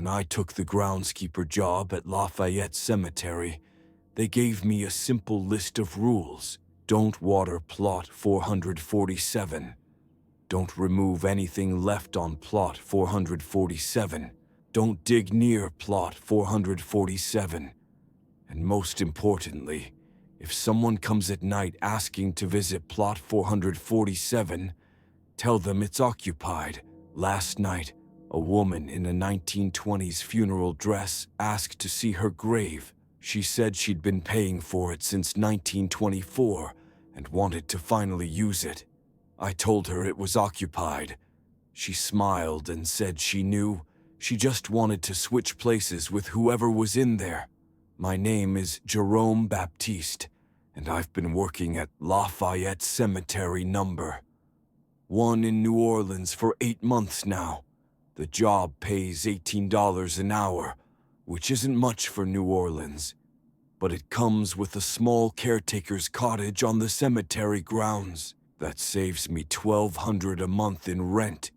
When I took the groundskeeper job at Lafayette Cemetery, they gave me a simple list of rules. Don't water plot 447. Don't remove anything left on plot 447. Don't dig near plot 447. And most importantly, if someone comes at night asking to visit plot 447, tell them it's occupied. Last night, a woman in a 1920s funeral dress asked to see her grave. She said she'd been paying for it since 1924 and wanted to finally use it. I told her it was occupied. She smiled and said she knew. She just wanted to switch places with whoever was in there. My name is Jerome Baptiste, and I've been working at Lafayette Cemetery number 1 in New Orleans for 8 months now. The job pays $18 an hour, which isn't much for New Orleans, but it comes with a small caretaker's cottage on the cemetery grounds. That saves me $1,200 a month in rent,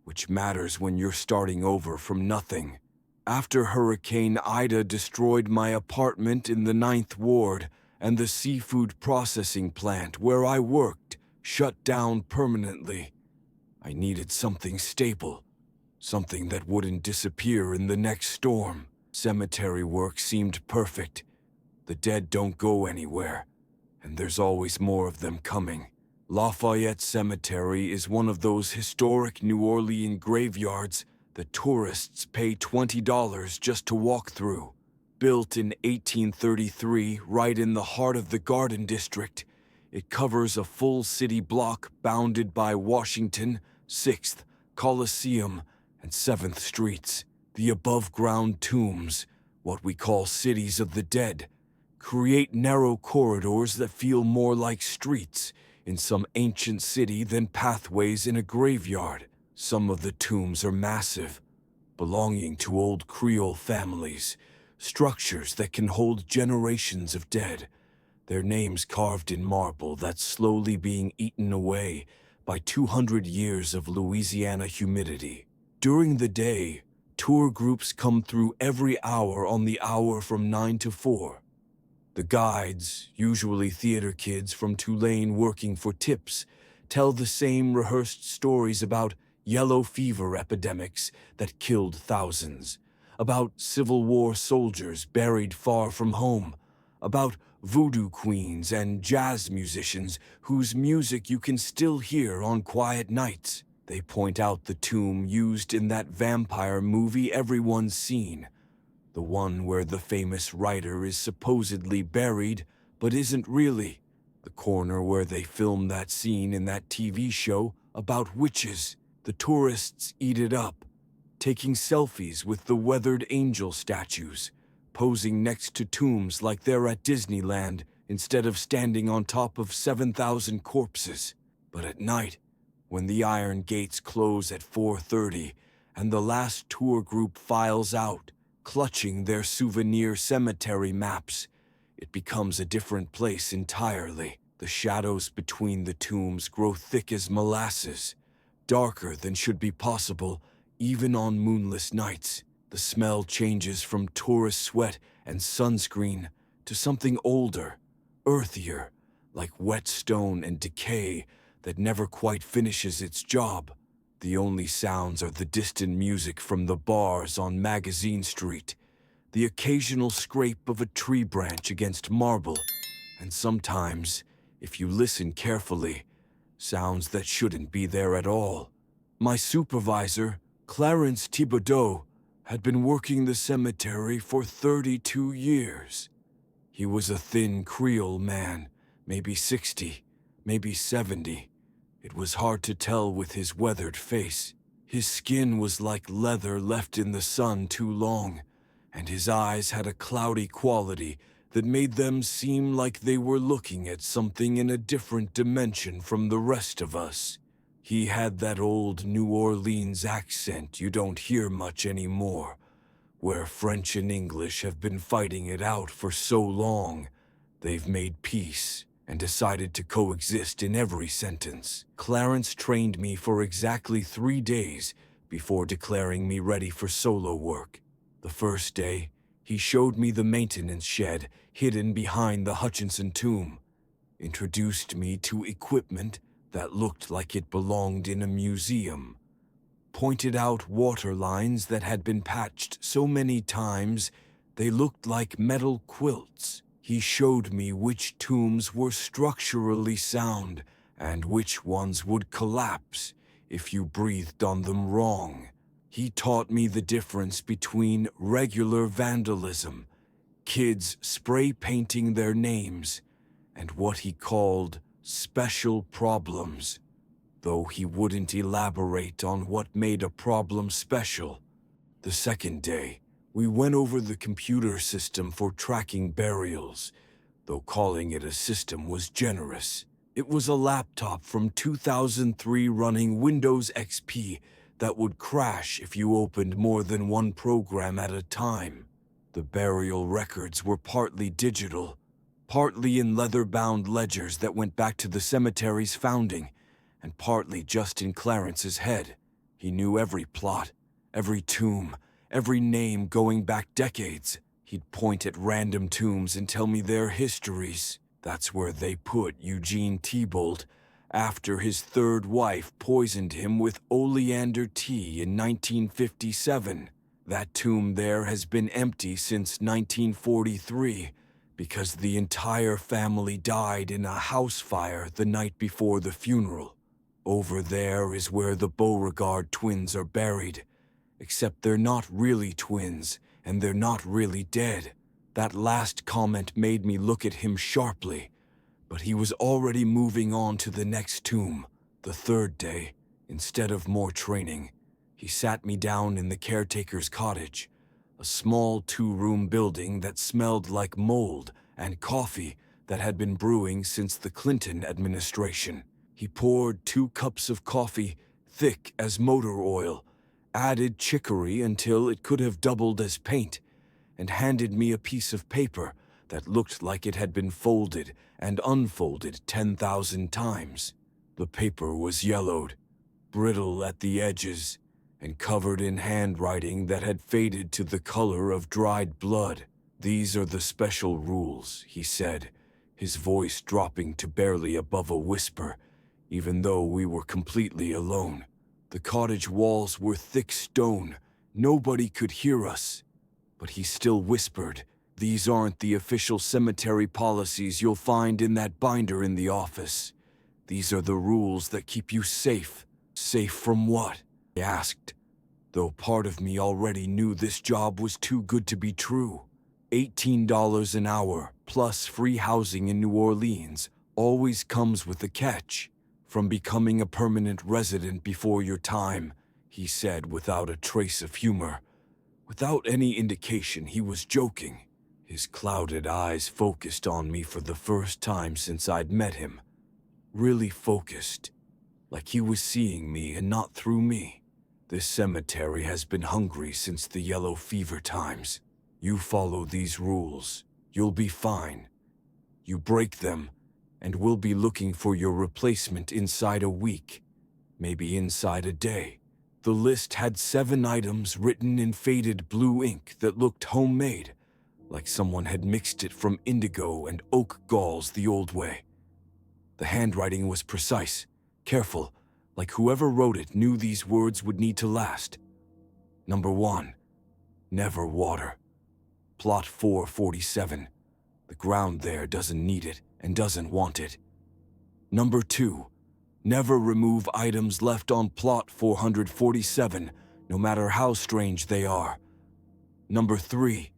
which matters when you're starting over from nothing. After Hurricane Ida destroyed my apartment in the 9th Ward, and the seafood processing plant where I worked shut down permanently, I needed something stable, something that wouldn't disappear in the next storm. Cemetery work seemed perfect. The dead don't go anywhere, and there's always more of them coming. Lafayette Cemetery is one of those historic New Orleans graveyards that tourists pay $20 just to walk through. Built in 1833, right in the heart of the Garden District, it covers a full city block bounded by Washington, 6th, Coliseum, and 7th Streets. The above-ground tombs, what we call cities of the dead, create narrow corridors that feel more like streets in some ancient city than pathways in a graveyard. Some of the tombs are massive, belonging to old Creole families, structures that can hold generations of dead, their names carved in marble that's slowly being eaten away by 200 years of Louisiana humidity. During the day, tour groups come through every hour on the hour from 9 to 4. The guides, usually theater kids from Tulane working for tips, tell the same rehearsed stories about yellow fever epidemics that killed thousands, about Civil War soldiers buried far from home, about voodoo queens and jazz musicians whose music you can still hear on quiet nights. They point out the tomb used in that vampire movie everyone's seen, the one where the famous writer is supposedly buried but isn't really, the corner where they filmed that scene in that TV show about witches. The tourists eat it up, taking selfies with the weathered angel statues, posing next to tombs like they're at Disneyland instead of standing on top of 7,000 corpses. But at night, when the iron gates close at 4:30 and the last tour group files out, clutching their souvenir cemetery maps, it becomes a different place entirely. The shadows between the tombs grow thick as molasses, darker than should be possible even on moonless nights. The smell changes from tourist sweat and sunscreen to something older, earthier, like wet stone and decay that never quite finishes its job. The only sounds are the distant music from the bars on Magazine Street, the occasional scrape of a tree branch against marble, and sometimes, if you listen carefully, sounds that shouldn't be there at all. My supervisor, Clarence Thibodeau, had been working the cemetery for 32 years. He was a thin Creole man, maybe 60, maybe 70. It was hard to tell with his weathered face. His skin was like leather left in the sun too long, and his eyes had a cloudy quality that made them seem like they were looking at something in a different dimension from the rest of us. He had that old New Orleans accent you don't hear much anymore, where French and English have been fighting it out for so long, they've made peace and decided to coexist in every sentence. Clarence trained me for exactly 3 days before declaring me ready for solo work. The first day, he showed me the maintenance shed hidden behind the Hutchinson tomb, introduced me to equipment that looked like it belonged in a museum, pointed out water lines that had been patched so many times they looked like metal quilts. He showed me which tombs were structurally sound and which ones would collapse if you breathed on them wrong. He taught me the difference between regular vandalism, kids spray painting their names, and what he called special problems, though he wouldn't elaborate on what made a problem special. The second day, we went over the computer system for tracking burials, though calling it a system was generous. It was a laptop from 2003 running Windows XP that would crash if you opened more than one program at a time. The burial records were partly digital, partly in leather-bound ledgers that went back to the cemetery's founding, and partly just in Clarence's head. He knew every plot, every tomb, every name going back decades. He'd point at random tombs and tell me their histories. That's where they put Eugene Thibault after his third wife poisoned him with oleander tea in 1957. That tomb there has been empty since 1943 because the entire family died in a house fire the night before the funeral. Over there is where the Beauregard twins are buried, except they're not really twins, and they're not really dead. That last comment made me look at him sharply, but he was already moving on to the next tomb. The third day, instead of more training, he sat me down in the caretaker's cottage, a small two-room building that smelled like mold and coffee that had been brewing since the Clinton administration. He poured 2 cups of coffee, thick as motor oil, added chicory until it could have doubled as paint, and handed me a piece of paper that looked like it had been folded and unfolded 10,000 times. The paper was yellowed, brittle at the edges, and covered in handwriting that had faded to the color of dried blood. "These are the special rules," he said, his voice dropping to barely above a whisper, even though we were completely alone. The cottage walls were thick stone. Nobody could hear us. But he still whispered, "These aren't the official cemetery policies you'll find in that binder in the office. These are the rules that keep you safe." "Safe from what?" I asked, though part of me already knew this job was too good to be true. $18 an hour, plus free housing in New Orleans, always comes with a catch. "From becoming a permanent resident before your time," he said without a trace of humor. Without any indication he was joking. His clouded eyes focused on me for the first time since I'd met him. Really focused, like he was seeing me and not through me. "This cemetery has been hungry since the yellow fever times. You follow these rules, you'll be fine. You break them, and we'll be looking for your replacement inside a week, maybe inside a day." The list had 7 items written in faded blue ink that looked homemade, like someone had mixed it from indigo and oak galls the old way. The handwriting was precise, careful, like whoever wrote it knew these words would need to last. Number 1, never water. Plot 447. The ground there doesn't need it and doesn't want it. Number 2, never remove items left on plot 447, no matter how strange they are. Number 3,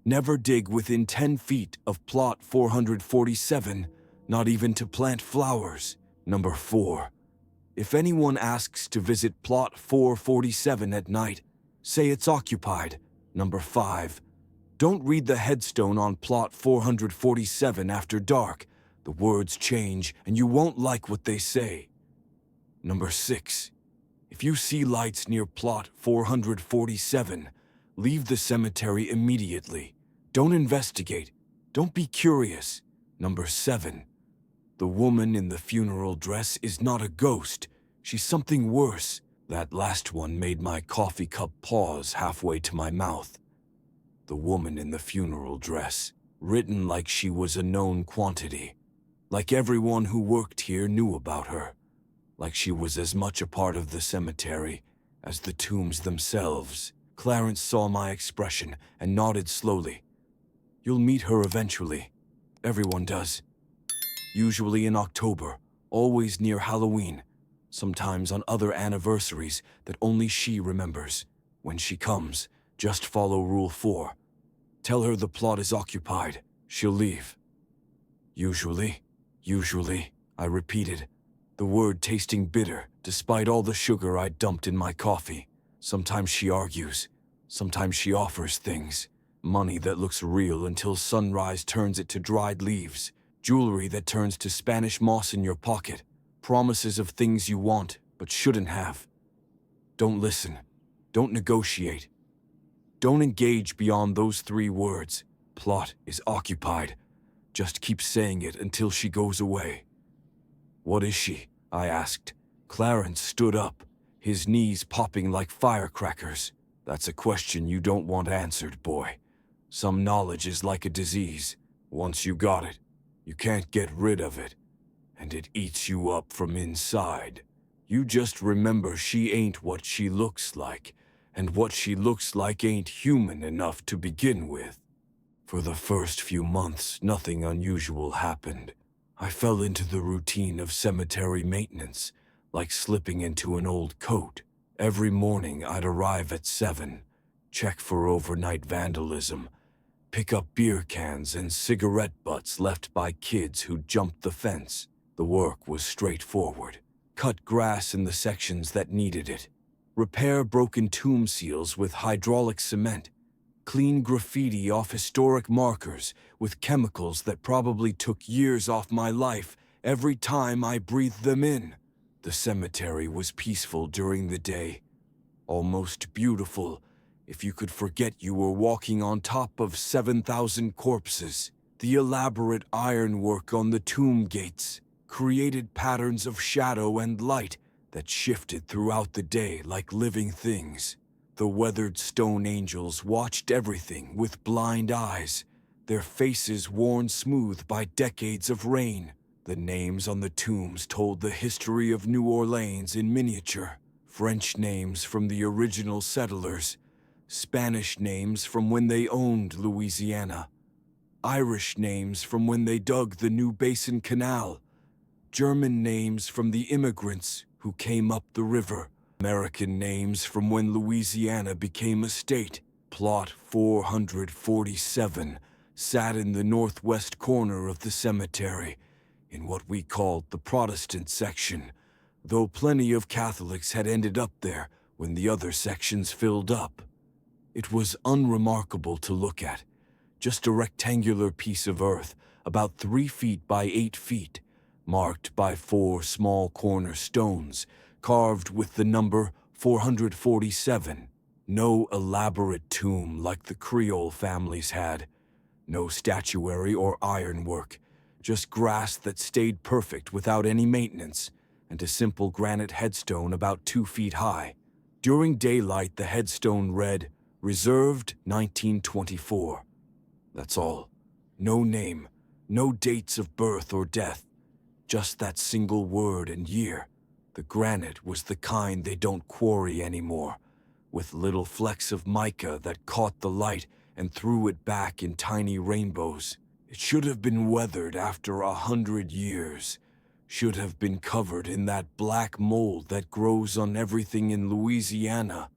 never dig within 10 feet of plot 447, not even to plant flowers. Number 4, if anyone asks to visit plot 447 at night, say it's occupied. Number 5, don't read the headstone on plot 447 after dark. The words change and you won't like what they say. Number 6, if you see lights near plot 447, leave the cemetery immediately. Don't investigate. Don't be curious. Number 7, the woman in the funeral dress is not a ghost. She's something worse. That last one made my coffee cup pause halfway to my mouth. The woman in the funeral dress, written like she was a known quantity. Like everyone who worked here knew about her. Like she was as much a part of the cemetery as the tombs themselves. Clarence saw my expression and nodded slowly. You'll meet her eventually. Everyone does. Usually in October, always near Halloween. Sometimes on other anniversaries that only she remembers. When she comes, just follow Rule 4. Tell her the plot is occupied. She'll leave. Usually, I repeated, the word tasting bitter despite all the sugar I'd dumped in my coffee. Sometimes she argues. Sometimes she offers things. Money that looks real until sunrise turns it to dried leaves. Jewelry that turns to Spanish moss in your pocket. Promises of things you want but shouldn't have. Don't listen. Don't negotiate. Don't engage beyond those 3 words. Plot is occupied. Just keep saying it until she goes away. What is she? I asked. Clarence stood up, his knees popping like firecrackers. That's a question you don't want answered, boy. Some knowledge is like a disease. Once you got it, you can't get rid of it. And it eats you up from inside. You just remember she ain't what she looks like, and what she looks like ain't human enough to begin with. For the first few months, nothing unusual happened. I fell into the routine of cemetery maintenance, like slipping into an old coat. Every morning I'd arrive at 7, check for overnight vandalism, pick up beer cans and cigarette butts left by kids who jumped the fence. The work was straightforward. Cut grass in the sections that needed it. Repair broken tomb seals with hydraulic cement. Clean graffiti off historic markers with chemicals that probably took years off my life every time I breathed them in. The cemetery was peaceful during the day. Almost beautiful if you could forget you were walking on top of 7,000 corpses. The elaborate ironwork on the tomb gates created patterns of shadow and light that shifted throughout the day like living things. The weathered stone angels watched everything with blind eyes, their faces worn smooth by decades of rain. The names on the tombs told the history of New Orleans in miniature. French names from the original settlers, Spanish names from when they owned Louisiana, Irish names from when they dug the New Basin Canal, German names from the immigrants who came up the river, American names from when Louisiana became a state. Plot 447 sat in the northwest corner of the cemetery, in what we called the Protestant section, though plenty of Catholics had ended up there when the other sections filled up. It was unremarkable to look at, just a rectangular piece of earth about 3 feet by 8 feet, marked by 4 small corner stones, carved with the number 447. No elaborate tomb like the Creole families had. No statuary or ironwork, just grass that stayed perfect without any maintenance, and a simple granite headstone about 2 feet high. During daylight, the headstone read, "Reserved 1924. That's all. No name, no dates of birth or death, just that single word and year. The granite was the kind they don't quarry anymore, with little flecks of mica that caught the light and threw it back in tiny rainbows. It should have been weathered after 100 years, should have been covered in that black mold that grows on everything in Louisiana,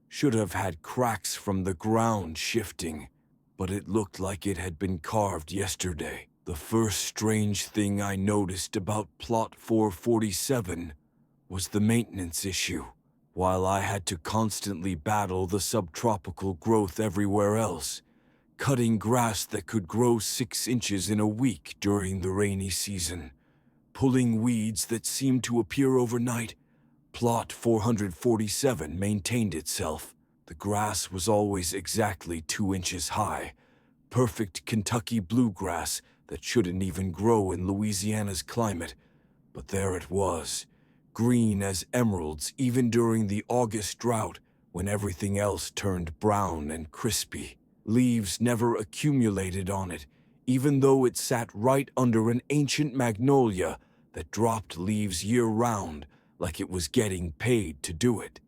should have had cracks from the ground shifting, but it looked like it had been carved yesterday. The first strange thing I noticed about Plot 447 was the maintenance issue. While I had to constantly battle the subtropical growth everywhere else, cutting grass that could grow 6 inches in a week during the rainy season, pulling weeds that seemed to appear overnight, Plot 447 maintained itself. The grass was always exactly 2 inches high, perfect Kentucky bluegrass that shouldn't even grow in Louisiana's climate. But there it was, green as emeralds even during the August drought when everything else turned brown and crispy. Leaves never accumulated on it, even though it sat right under an ancient magnolia that dropped leaves year-round like it was getting paid to do it.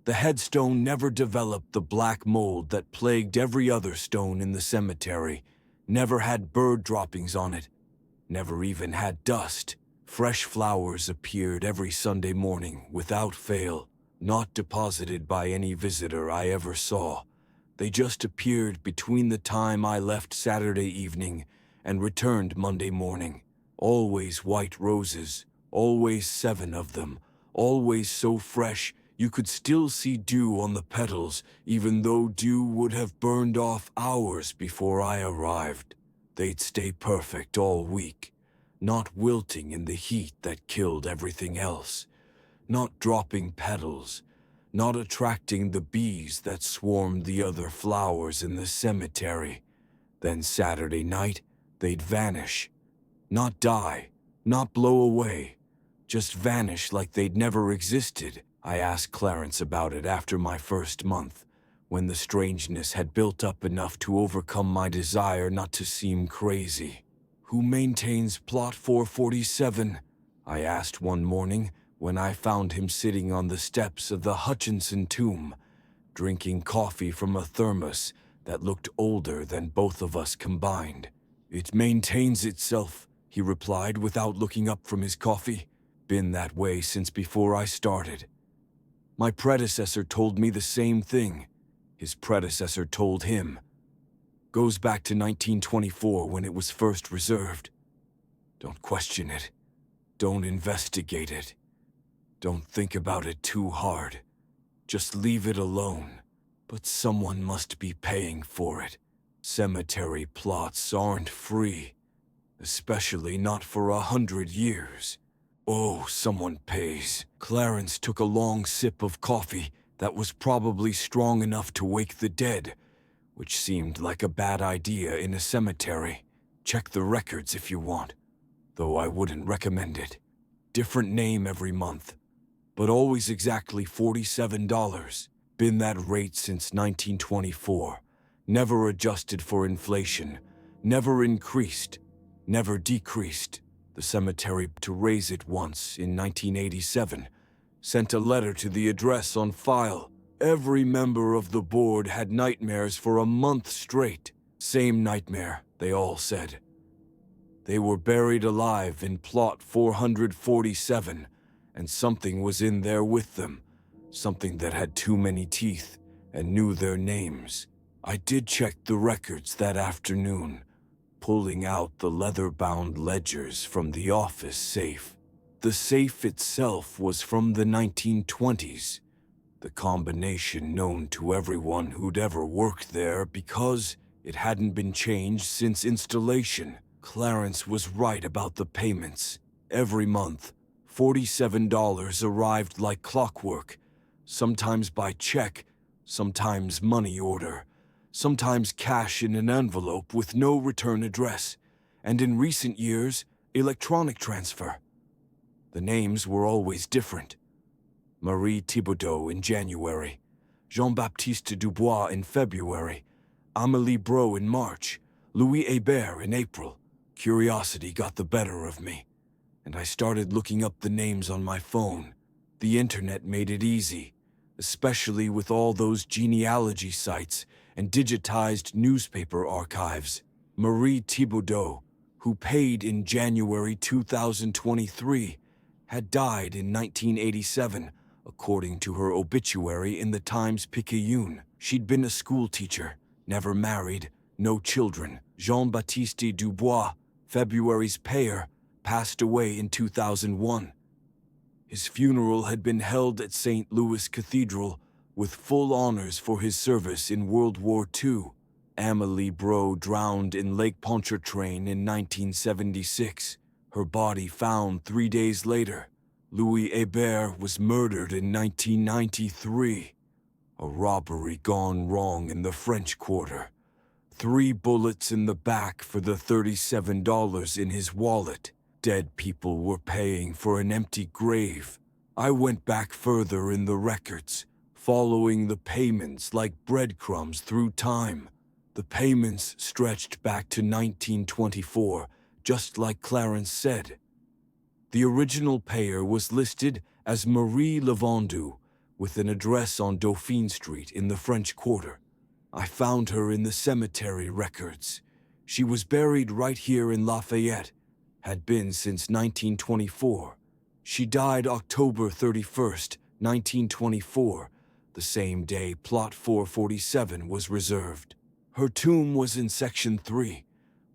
The headstone never developed the black mold that plagued every other stone in the cemetery, never had bird droppings on it, never even had dust. Fresh flowers appeared every Sunday morning without fail, not deposited by any visitor I ever saw. They just appeared between the time I left Saturday evening and returned Monday morning. Always white roses, always 7 of them, always so fresh you could still see dew on the petals, even though dew would have burned off hours before I arrived. They'd stay perfect all week, not wilting in the heat that killed everything else, not dropping petals, not attracting the bees that swarmed the other flowers in the cemetery. Then Saturday night, they'd vanish. Not die, not blow away, just vanish like they'd never existed. I asked Clarence about it after my first month, when the strangeness had built up enough to overcome my desire not to seem crazy. "Who maintains plot 447? I asked one morning when I found him sitting on the steps of the Hutchinson tomb, drinking coffee from a thermos that looked older than both of us combined. "It maintains itself," he replied without looking up from his coffee. "Been that way since before I started." My predecessor told me the same thing. His predecessor told him. Goes back to 1924 when it was first reserved. Don't question it. Don't investigate it. Don't think about it too hard. Just leave it alone. But someone must be paying for it. Cemetery plots aren't free, especially not for 100 years. Oh, someone pays. Clarence took a long sip of coffee that was probably strong enough to wake the dead, which seemed like a bad idea in a cemetery. Check the records if you want, though I wouldn't recommend it. Different name every month, but always exactly $47. Been that rate since 1924. Never adjusted for inflation. Never increased. Never decreased. The cemetery to raise it once in 1987. Sent a letter to the address on file. Every member of the board had nightmares for a month straight. Same nightmare, they all said. They were buried alive in plot 447, and something was in there with them. Something that had too many teeth and knew their names. I did check the records that afternoon, pulling out the leather-bound ledgers from the office safe. The safe itself was from the 1920s, the combination known to everyone who'd ever worked there because it hadn't been changed since installation. Clarence was right about the payments. Every month, $47 arrived like clockwork, sometimes by check, sometimes money order, sometimes cash in an envelope with no return address, and in recent years, electronic transfer. The names were always different. Marie Thibodeau in January, Jean-Baptiste Dubois in February, Amélie Bro in March, Louis Hébert in April. Curiosity got the better of me, and I started looking up the names on my phone. The internet made it easy, especially with all those genealogy sites and digitized newspaper archives. Marie Thibodeau, who paid in January 2023, had died in 1987, according to her obituary in the Times-Picayune. She'd been a schoolteacher, never married, no children. Jean-Baptiste Dubois, February's payer, passed away in 2001. His funeral had been held at St. Louis Cathedral with full honors for his service in World War II. Amélie Bro drowned in Lake Pontchartrain in 1976. Her body found 3 days later. Louis Hébert was murdered in 1993. A robbery gone wrong in the French Quarter. 3 bullets in the back for the $37 in his wallet. Dead people were paying for an empty grave. I went back further in the records, following the payments like breadcrumbs through time. The payments stretched back to 1924, just like Clarence said. The original payer was listed as Marie Levandou, with an address on Dauphine Street in the French Quarter. I found her in the cemetery records. She was buried right here in Lafayette, had been since 1924. She died October 31st, 1924, the same day Plot 447 was reserved. Her tomb was in Section 3,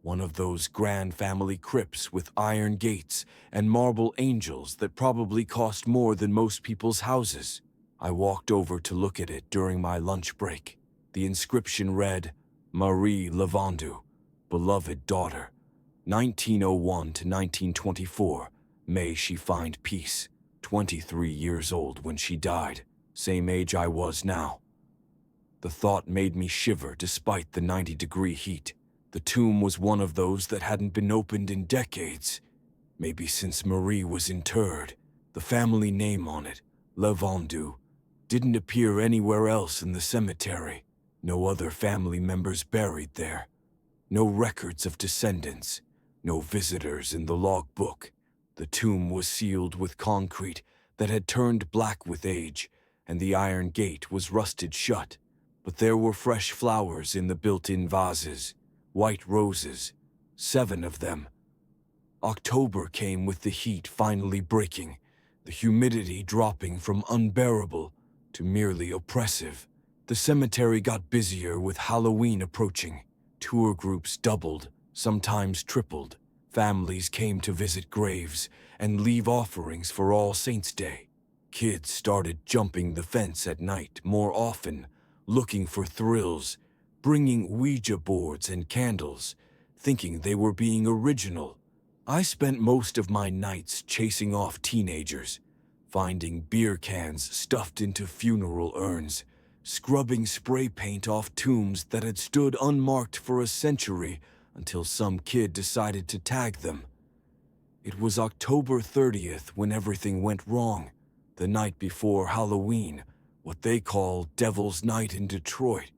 one of those grand family crypts with iron gates and marble angels that probably cost more than most people's houses. I walked over to look at it during my lunch break. The inscription read, Marie Levandou, beloved daughter, 1901 to 1924. May she find peace. 23 years old when she died, same age I was now. The thought made me shiver despite the 90-degree heat. The tomb was one of those that hadn't been opened in decades, maybe since Marie was interred. The family name on it, Levandou, didn't appear anywhere else in the cemetery. No other family members buried there. No records of descendants. No visitors in the logbook. The tomb was sealed with concrete that had turned black with age, and the iron gate was rusted shut. But there were fresh flowers in the built-in vases, white roses, 7 of them. October came with the heat finally breaking, the humidity dropping from unbearable to merely oppressive. The cemetery got busier with Halloween approaching. Tour groups doubled, sometimes tripled. Families came to visit graves and leave offerings for All Saints' Day. Kids started jumping the fence at night more often, looking for thrills, bringing Ouija boards and candles, thinking they were being original. I spent most of my nights chasing off teenagers, finding beer cans stuffed into funeral urns, scrubbing spray paint off tombs that had stood unmarked for a century until some kid decided to tag them. It was October 30th when everything went wrong, the night before Halloween, what they call Devil's Night in Detroit,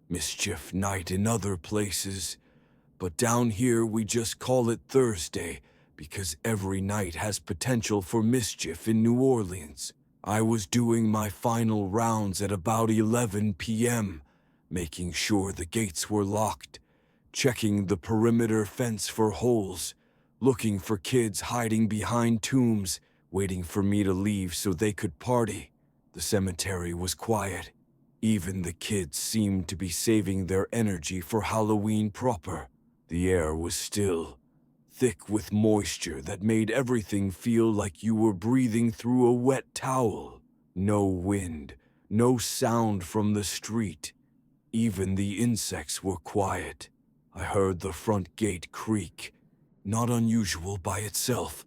Mischief Night in other places. But down here we just call it Thursday because every night has potential for mischief in New Orleans. I was doing my final rounds at about 11 p.m., making sure the gates were locked, checking the perimeter fence for holes, looking for kids hiding behind tombs, waiting for me to leave so they could party. The cemetery was quiet. Even the kids seemed to be saving their energy for Halloween proper. The air was still, thick with moisture that made everything feel like you were breathing through a wet towel. No wind, no sound from the street. Even the insects were quiet. I heard the front gate creak, not unusual by itself.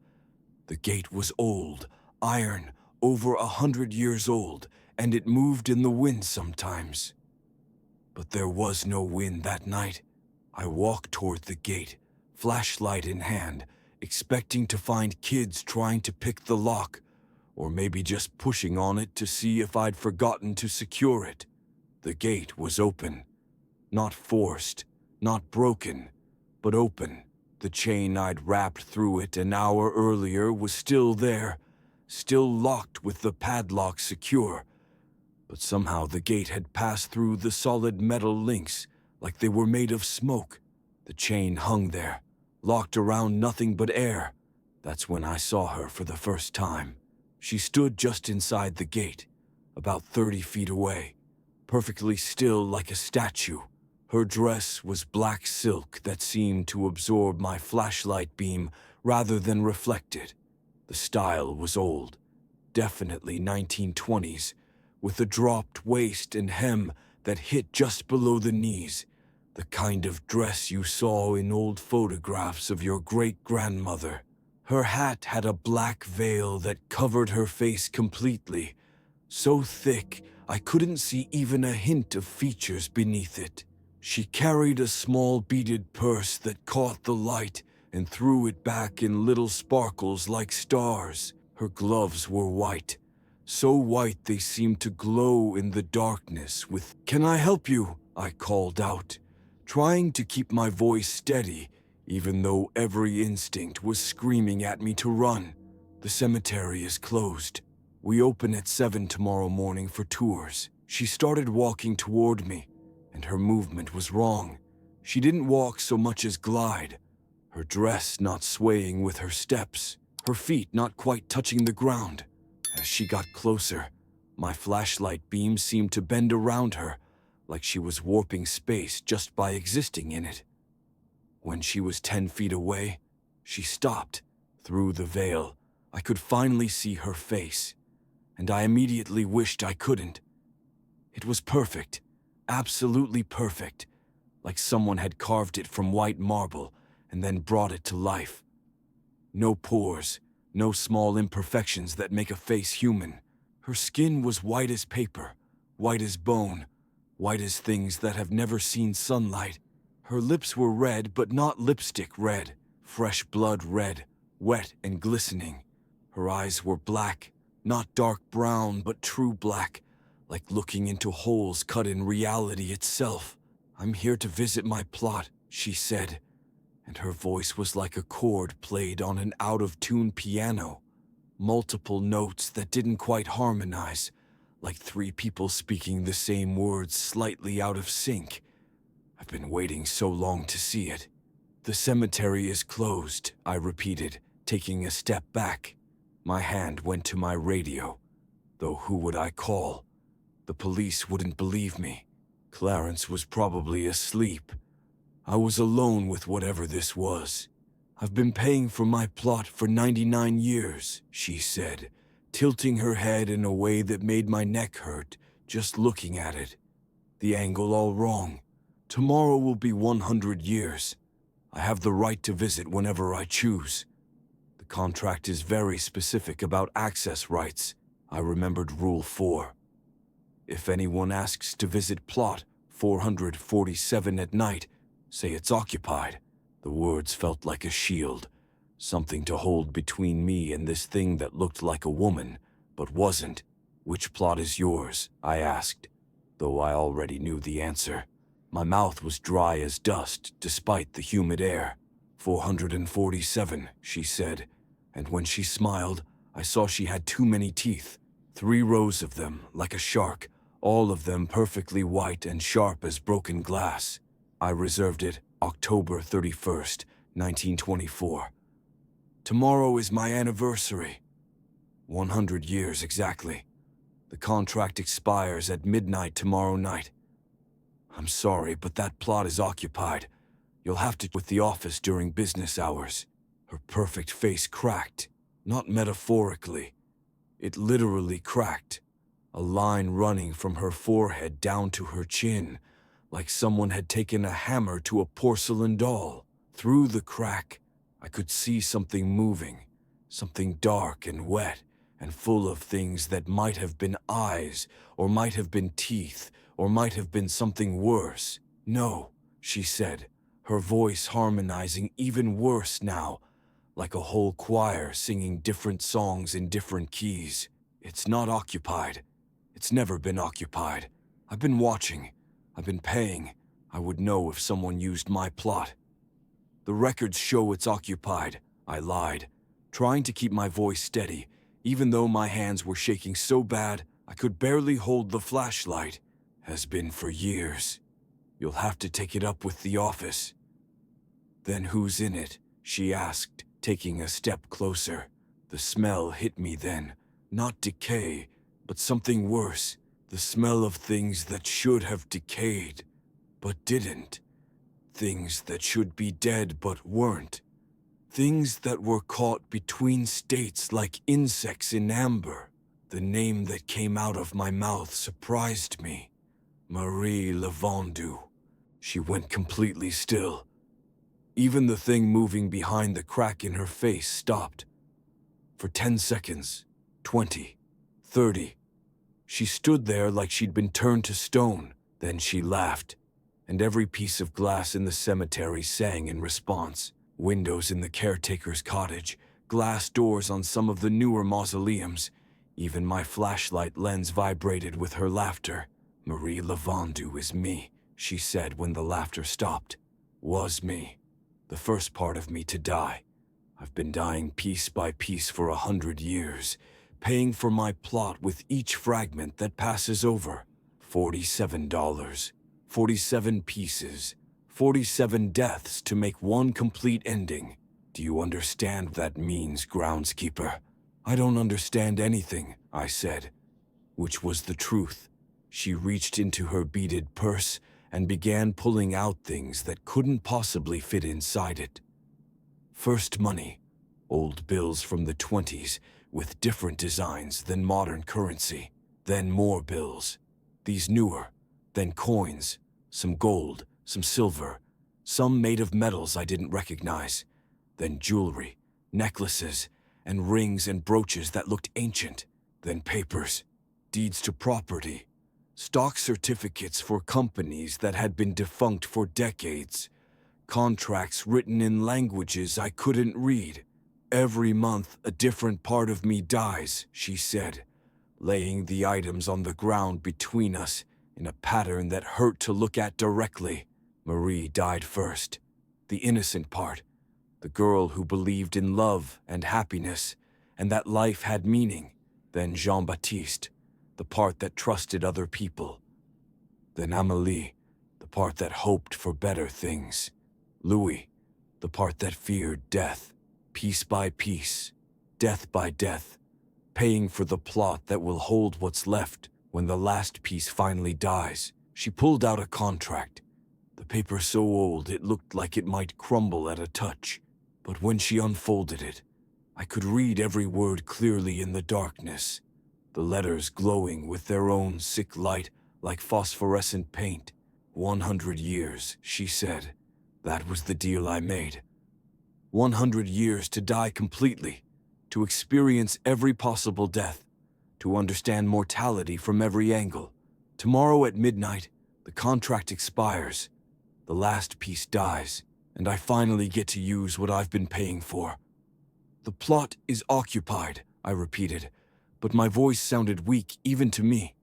The gate was old, iron, over 100 years old, and it moved in the wind sometimes. But there was no wind that night. I walked toward the gate, flashlight in hand, expecting to find kids trying to pick the lock, or maybe just pushing on it to see if I'd forgotten to secure it. The gate was open. Not forced, not broken, but open. The chain I'd wrapped through it an hour earlier was still there, still locked with the padlock secure. But somehow the gate had passed through the solid metal links like they were made of smoke. The chain hung there, locked around nothing but air. That's when I saw her for the first time. She stood just inside the gate, about 30 feet away, perfectly still like a statue. Her dress was black silk that seemed to absorb my flashlight beam rather than reflect it. The style was old, definitely 1920s, with a dropped waist and hem that hit just below the knees, the kind of dress you saw in old photographs of your great-grandmother. Her hat had a black veil that covered her face completely, so thick I couldn't see even a hint of features beneath it. She carried a small beaded purse that caught the light and threw it back in little sparkles like stars. Her gloves were white, so white they seemed to glow in the darkness with, "Can I help you?" I called out, trying to keep my voice steady, even though every instinct was screaming at me to run. The cemetery is closed. We open at 7 tomorrow morning for tours. She started walking toward me, and her movement was wrong. She didn't walk so much as glide, her dress not swaying with her steps, her feet not quite touching the ground. As she got closer, my flashlight beam seemed to bend around her, like she was warping space just by existing in it. When she was 10 feet away, she stopped. Through the veil, I could finally see her face, and I immediately wished I couldn't. It was perfect, absolutely perfect, like someone had carved it from white marble and then brought it to life. No pores, no small imperfections that make a face human. Her skin was white as paper, white as bone, white as things that have never seen sunlight. Her lips were red, but not lipstick red, fresh blood red, wet and glistening. Her eyes were black, not dark brown, but true black, like looking into holes cut in reality itself. "I'm here to visit my plot," she said, and her voice was like a chord played on an out-of-tune piano. Multiple notes that didn't quite harmonize, like three people speaking the same words slightly out of sync. I've been waiting so long to see it. "The cemetery is closed," I repeated, taking a step back. My hand went to my radio, though who would I call? The police wouldn't believe me. Clarence was probably asleep. I was alone with whatever this was. "I've been paying for my plot for 99 years, she said, tilting her head in a way that made my neck hurt just looking at it. The angle all wrong. Tomorrow will be 100 years. I have the right to visit whenever I choose. The contract is very specific about access rights. I remembered Rule 4. If anyone asks to visit plot 447 at night, say it's occupied. The words felt like a shield, something to hold between me and this thing that looked like a woman, but wasn't. "Which plot is yours?" I asked, though I already knew the answer. My mouth was dry as dust, despite the humid air. 447, she said, and when she smiled, I saw she had too many teeth. 3 rows of them, like a shark, all of them perfectly white and sharp as broken glass. I reserved it October 31st, 1924. Tomorrow is my anniversary. 100 years exactly. The contract expires at midnight tomorrow night. "I'm sorry, but that plot is occupied. You'll have to with the office during business hours." Her perfect face cracked, not metaphorically. It literally cracked, a line running from her forehead down to her chin, like someone had taken a hammer to a porcelain doll. Through the crack, I could see something moving, something dark and wet, and full of things that might have been eyes, or might have been teeth, or might have been something worse. "No," she said, her voice harmonizing even worse now, like a whole choir singing different songs in different keys. "It's not occupied. It's never been occupied. I've been watching. I've been paying. I would know if someone used my plot." "The records show it's occupied," I lied, trying to keep my voice steady, even though my hands were shaking so bad I could barely hold the flashlight. "Has been for years. You'll have to take it up with the office." "Then who's in it?" she asked, taking a step closer. The smell hit me then, not decay, but something worse. The smell of things that should have decayed, but didn't. Things that should be dead but weren't. Things that were caught between states like insects in amber. The name that came out of my mouth surprised me. Marie Levandou. She went completely still. Even the thing moving behind the crack in her face stopped. For 10 seconds, 20, 30. She stood there like she'd been turned to stone. Then she laughed, and every piece of glass in the cemetery sang in response. Windows in the caretaker's cottage, glass doors on some of the newer mausoleums. Even my flashlight lens vibrated with her laughter. "Marie Levandou is me," she said when the laughter stopped. Was me. The first part of me to die. I've been dying piece by piece for 100 years, paying for my plot with each fragment that passes over. $47. 47 pieces. 47 deaths to make one complete ending. Do you understand what that means, Groundskeeper? I don't understand anything, I said. Which was the truth. She reached into her beaded purse and began pulling out things that couldn't possibly fit inside it. First money, old bills from the 20s with different designs than modern currency. Then more bills, these newer, then coins, some gold, some silver, some made of metals I didn't recognize. Then jewelry, necklaces, and rings and brooches that looked ancient. Then papers, deeds to property, stock certificates for companies that had been defunct for decades, contracts written in languages I couldn't read. Every month a different part of me dies, she said, laying the items on the ground between us in a pattern that hurt to look at directly. Marie died first, the innocent part, the girl who believed in love and happiness and that life had meaning. Then Jean-Baptiste, the part that trusted other people. Then Amélie, the part that hoped for better things. Louis, the part that feared death, piece by piece, death by death, paying for the plot that will hold what's left when the last piece finally dies. She pulled out a contract, the paper so old it looked like it might crumble at a touch. But when she unfolded it, I could read every word clearly in the darkness, the letters glowing with their own sick light like phosphorescent paint. 100 years, she said. That was the deal I made. 100 years to die completely, to experience every possible death, to understand mortality from every angle. Tomorrow at midnight, the contract expires, the last piece dies, and I finally get to use what I've been paying for. The plot is occupied, I repeated, but my voice sounded weak even to me.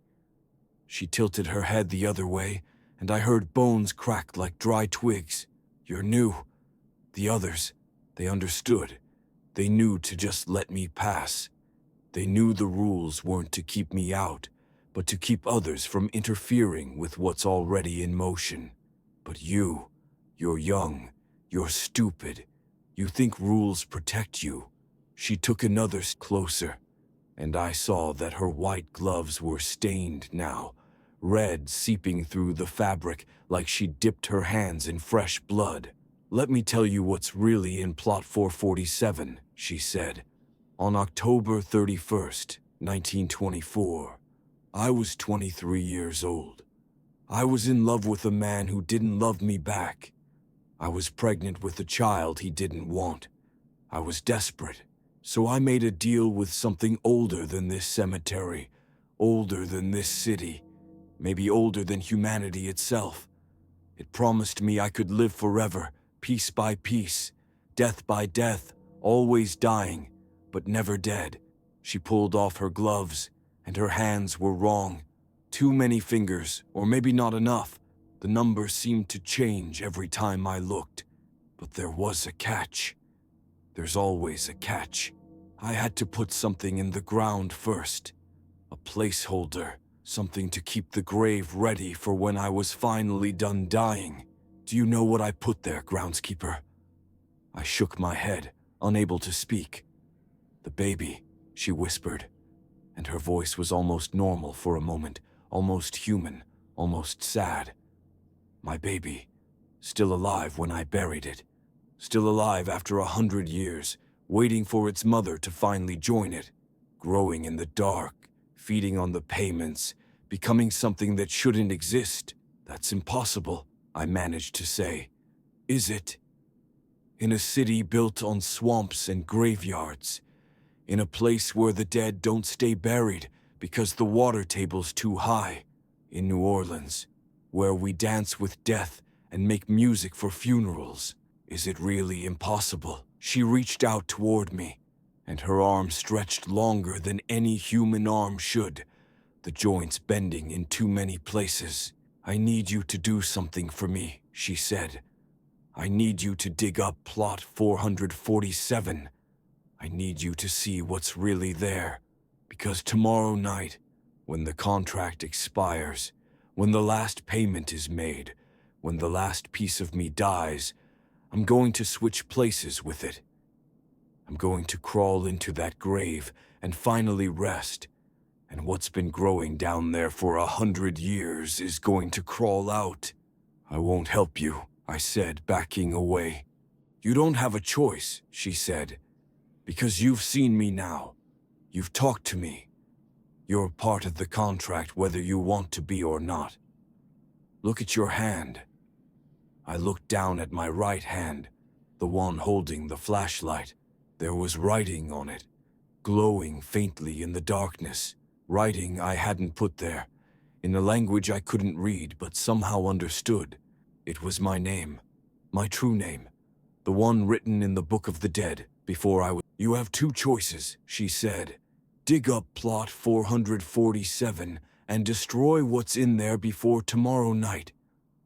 She tilted her head the other way, and I heard bones crack like dry twigs. You're new. The others, they understood. They knew to just let me pass. They knew the rules weren't to keep me out, but to keep others from interfering with what's already in motion. But you're young, you're stupid. You think rules protect you. She took another step closer, and I saw that her white gloves were stained now, red seeping through the fabric like she'd dipped her hands in fresh blood. Let me tell you what's really in Plot 447, she said. On October 31st, 1924, I was 23 years old. I was in love with a man who didn't love me back. I was pregnant with a child he didn't want. I was desperate, so I made a deal with something older than this cemetery, older than this city, maybe older than humanity itself. It promised me I could live forever, piece by piece, death by death, always dying, but never dead. She pulled off her gloves, and her hands were wrong. Too many fingers, or maybe not enough. The numbers seemed to change every time I looked. But there was a catch. There's always a catch. I had to put something in the ground first. A placeholder, something to keep the grave ready for when I was finally done dying. Do you know what I put there, Groundskeeper? I shook my head, unable to speak. The baby, she whispered, and her voice was almost normal for a moment, almost human, almost sad. My baby, still alive when I buried it, still alive after 100 years, waiting for its mother to finally join it, growing in the dark, feeding on the payments, becoming something that shouldn't exist. That's impossible, I managed to say. Is it? In a city built on swamps and graveyards, in a place where the dead don't stay buried because the water table's too high, in New Orleans, where we dance with death and make music for funerals. Is it really impossible? She reached out toward me, and her arm stretched longer than any human arm should, the joints bending in too many places. I need you to do something for me, she said. I need you to dig up plot 447. I need you to see what's really there. Because tomorrow night, when the contract expires, when the last payment is made, when the last piece of me dies, I'm going to switch places with it. I'm going to crawl into that grave and finally rest. And what's been growing down there for 100 years is going to crawl out. I won't help you, I said, backing away. You don't have a choice, she said, because you've seen me now. You've talked to me. You're part of the contract whether you want to be or not. Look at your hand. I looked down at my right hand, the one holding the flashlight. There was writing on it, glowing faintly in the darkness. Writing I hadn't put there, in a language I couldn't read but somehow understood. It was my name, my true name, the one written in the Book of the Dead before I was. You have two choices, she said. Dig up plot 447 and destroy what's in there before tomorrow night,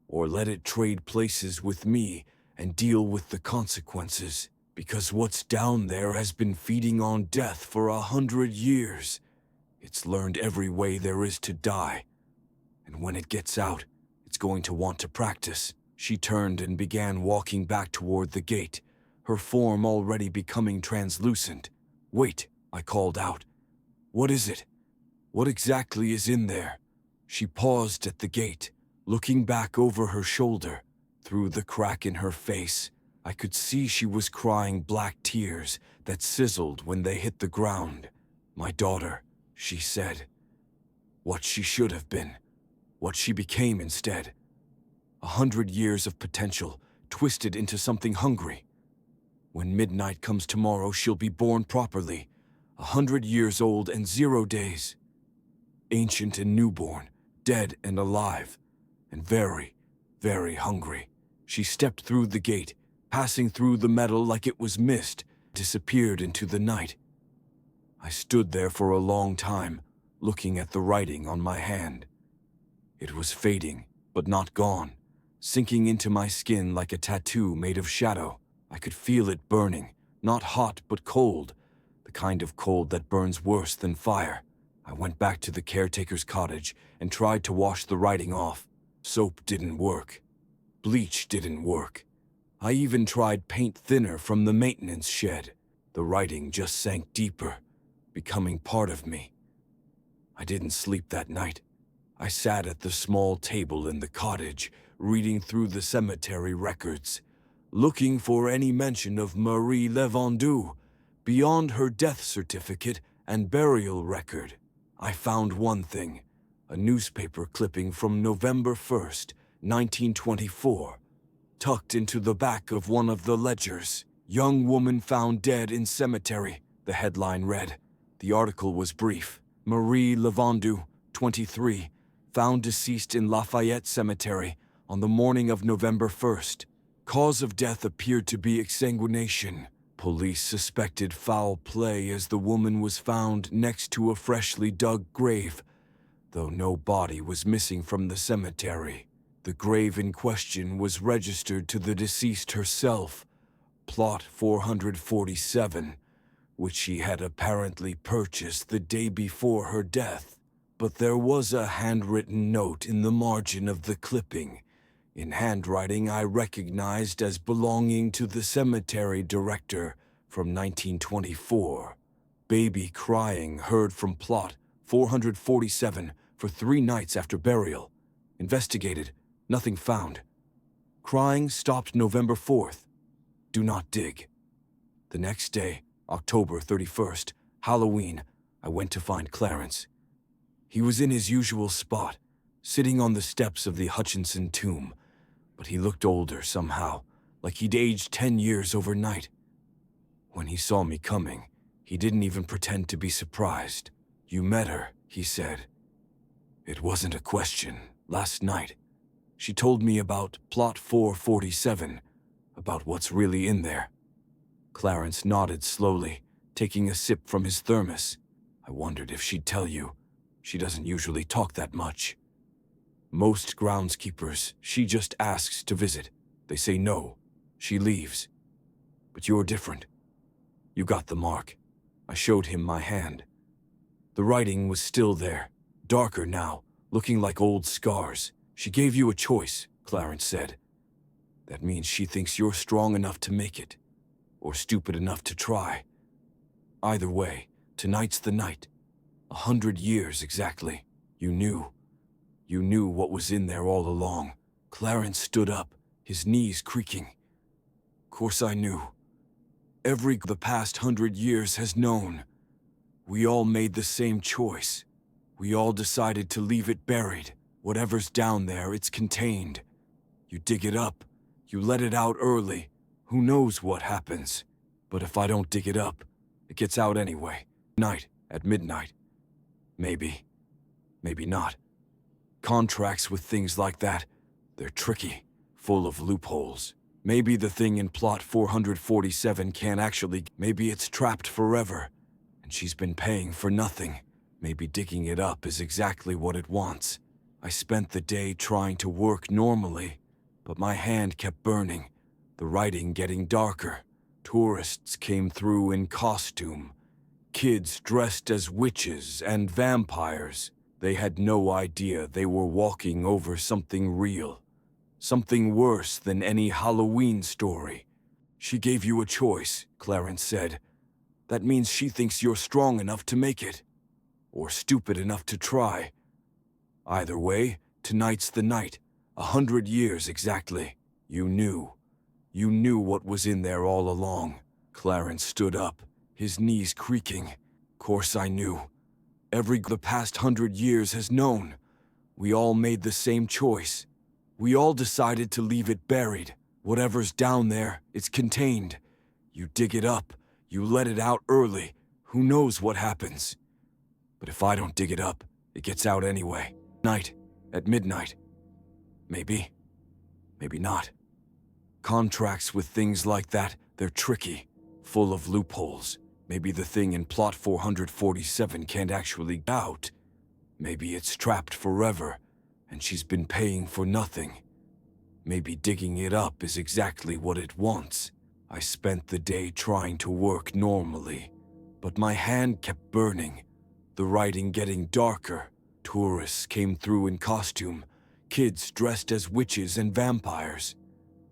or let it trade places with me and deal with the consequences, because what's down there has been feeding on death for 100 years. It's learned every way there is to die, and when it gets out, it's going to want to practice. She turned and began walking back toward the gate, her form already becoming translucent. Wait, I called out. What is it? What exactly is in there? She paused at the gate, looking back over her shoulder. Through the crack in her face, I could see she was crying black tears that sizzled when they hit the ground. My daughter, she said. What she should have been. What she became instead. 100 years of potential, twisted into something hungry. When midnight comes tomorrow, she'll be born properly. 100 years old and 0 days. Ancient and newborn, dead and alive, and very, very hungry. She stepped through the gate, passing through the metal like it was mist, disappeared into the night. I stood there for a long time, looking at the writing on my hand. It was fading, but not gone, sinking into my skin like a tattoo made of shadow. I could feel it burning, not hot but cold, the kind of cold that burns worse than fire. I went back to the caretaker's cottage and tried to wash the writing off. Soap didn't work. Bleach didn't work. I even tried paint thinner from the maintenance shed. The writing just sank deeper, becoming part of me. I didn't sleep that night. I sat at the small table in the cottage, reading through the cemetery records, looking for any mention of Marie Levandou beyond her death certificate and burial record. I found one thing, a newspaper clipping from November 1st, 1924, tucked into the back of one of the ledgers. Young woman found dead in cemetery, the headline read. The article was brief. Marie Levandou, 23, found deceased in Lafayette Cemetery on the morning of November 1st. Cause of death appeared to be exsanguination. Police suspected foul play as the woman was found next to a freshly dug grave, though no body was missing from the cemetery. The grave in question was registered to the deceased herself, plot 447, which she had apparently purchased the day before her death. But there was a handwritten note in the margin of the clipping, in handwriting I recognized as belonging to the cemetery director from 1924. Baby crying heard from plot 447 for 3 nights after burial. Investigated, nothing found. Crying stopped November 4th. Do not dig. The next day, October 31st, Halloween, I went to find Clarence. He was in his usual spot, sitting on the steps of the Hutchinson tomb, but he looked older somehow, like he'd aged 10 years overnight. When he saw me coming, he didn't even pretend to be surprised. You met her, he said. It wasn't a question. Last night, she told me about plot 447, about what's really in there. Clarence nodded slowly, taking a sip from his thermos. I wondered if she'd tell you. She doesn't usually talk that much. Most groundskeepers, she just asks to visit. They say no. She leaves. But you're different. You got the mark. I showed him my hand. The writing was still there, darker now, looking like old scars. She gave you a choice, Clarence said. That means she thinks you're strong enough to make it, or stupid enough to try. Either way, tonight's the night. 100 years exactly. You knew. You knew what was in there all along. Clarence stood up, his knees creaking. Course I knew. The past 100 years has known. We all made the same choice. We all decided to leave it buried. Whatever's down there, it's contained. You dig it up. You let it out early. Who knows what happens? But if I don't dig it up, it gets out anyway. At midnight. Maybe. Maybe not. Contracts with things like that, they're tricky, full of loopholes. Maybe the thing in plot 447 can't actually. Maybe it's trapped forever, and she's been paying for nothing. Maybe digging it up is exactly what it wants. I spent the day trying to work normally, but my hand kept burning, the writing getting darker. Tourists came through in costume. Kids dressed as witches and vampires. They had no idea they were walking over something real. Something worse than any Halloween story. She gave you a choice, Clarence said. That means she thinks you're strong enough to make it. Or stupid enough to try. Either way, tonight's the night. 100 years exactly. You knew. You knew what was in there all along. Clarence stood up, his knees creaking. Course I knew. The past 100 years has known. We all made the same choice. We all decided to leave it buried. Whatever's down there, it's contained. You dig it up. You let it out early. Who knows what happens? But if I don't dig it up, it gets out anyway. At midnight. Maybe. Maybe not. Contracts with things like that, they're tricky, full of loopholes. Maybe the thing in plot 447 can't actually get out. Maybe it's trapped forever, and she's been paying for nothing. Maybe digging it up is exactly what it wants. I spent the day trying to work normally, but my hand kept burning, the writing getting darker. Tourists came through in costume, kids dressed as witches and vampires.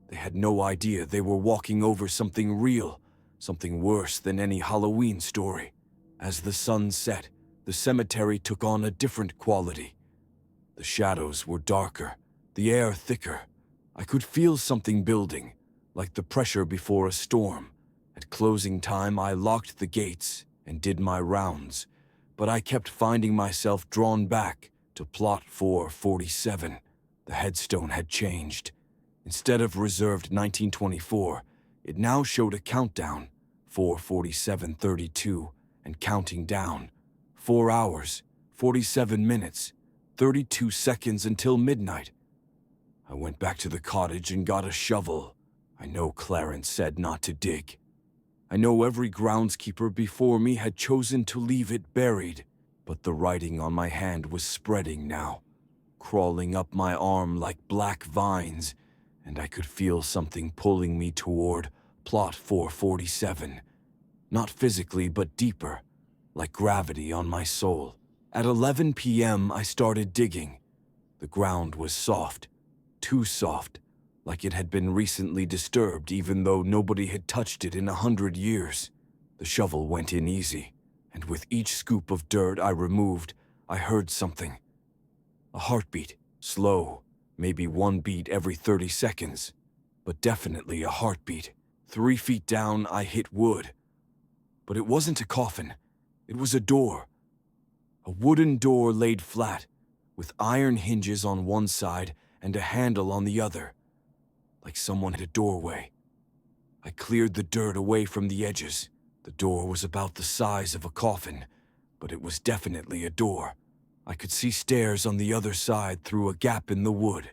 They had no idea they were walking over something real, something worse than any Halloween story. As the sun set, the cemetery took on a different quality. The shadows were darker, the air thicker. I could feel something building, like the pressure before a storm. At closing time, I locked the gates and did my rounds, but I kept finding myself drawn back to plot 447. The headstone had changed. Instead of reserved 1924, it now showed a countdown, 4:47:32, and counting down. 4 hours, 47 minutes, 32 seconds until midnight. I went back to the cottage and got a shovel. I know Clarence said not to dig. I know every groundskeeper before me had chosen to leave it buried, but the writing on my hand was spreading now, crawling up my arm like black vines, and I could feel something pulling me toward plot 447. Not physically, but deeper, like gravity on my soul. At 11 p.m., I started digging. The ground was soft, too soft, like it had been recently disturbed even though nobody had touched it in 100 years. The shovel went in easy, and with each scoop of dirt I removed, I heard something. A heartbeat, slow, maybe one beat every 30 seconds, but definitely a heartbeat. 3 feet down, I hit wood. But it wasn't a coffin, it was a door. A wooden door laid flat, with iron hinges on one side and a handle on the other, like someone had a doorway. I cleared the dirt away from the edges. The door was about the size of a coffin, but it was definitely a door. I could see stairs on the other side through a gap in the wood,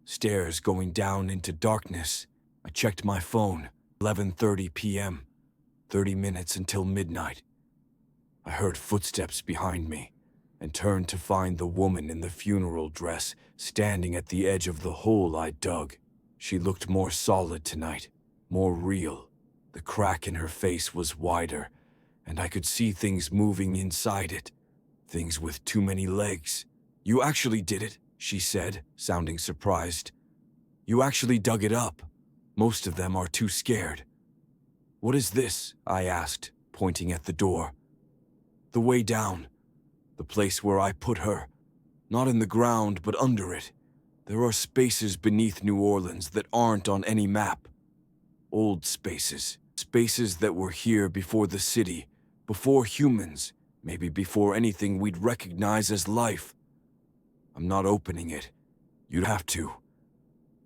stairs going down into darkness. I checked my phone, 11:30 p.m., 30 minutes until midnight. I heard footsteps behind me. and turned to find the woman in the funeral dress standing at the edge of the hole I dug. She looked more solid tonight, more real. The crack in her face was wider, and I could see things moving inside it, things with too many legs. "You actually did it," she said, sounding surprised. "You actually dug it up. Most of them are too scared." "What is this?" I asked, pointing at the door. "The way down. The place where I put her. Not in the ground, but under it. There are spaces beneath New Orleans that aren't on any map. Old spaces. Spaces that were here before the city, before humans, maybe before anything we'd recognize as life. I'm not opening it. You'd have to."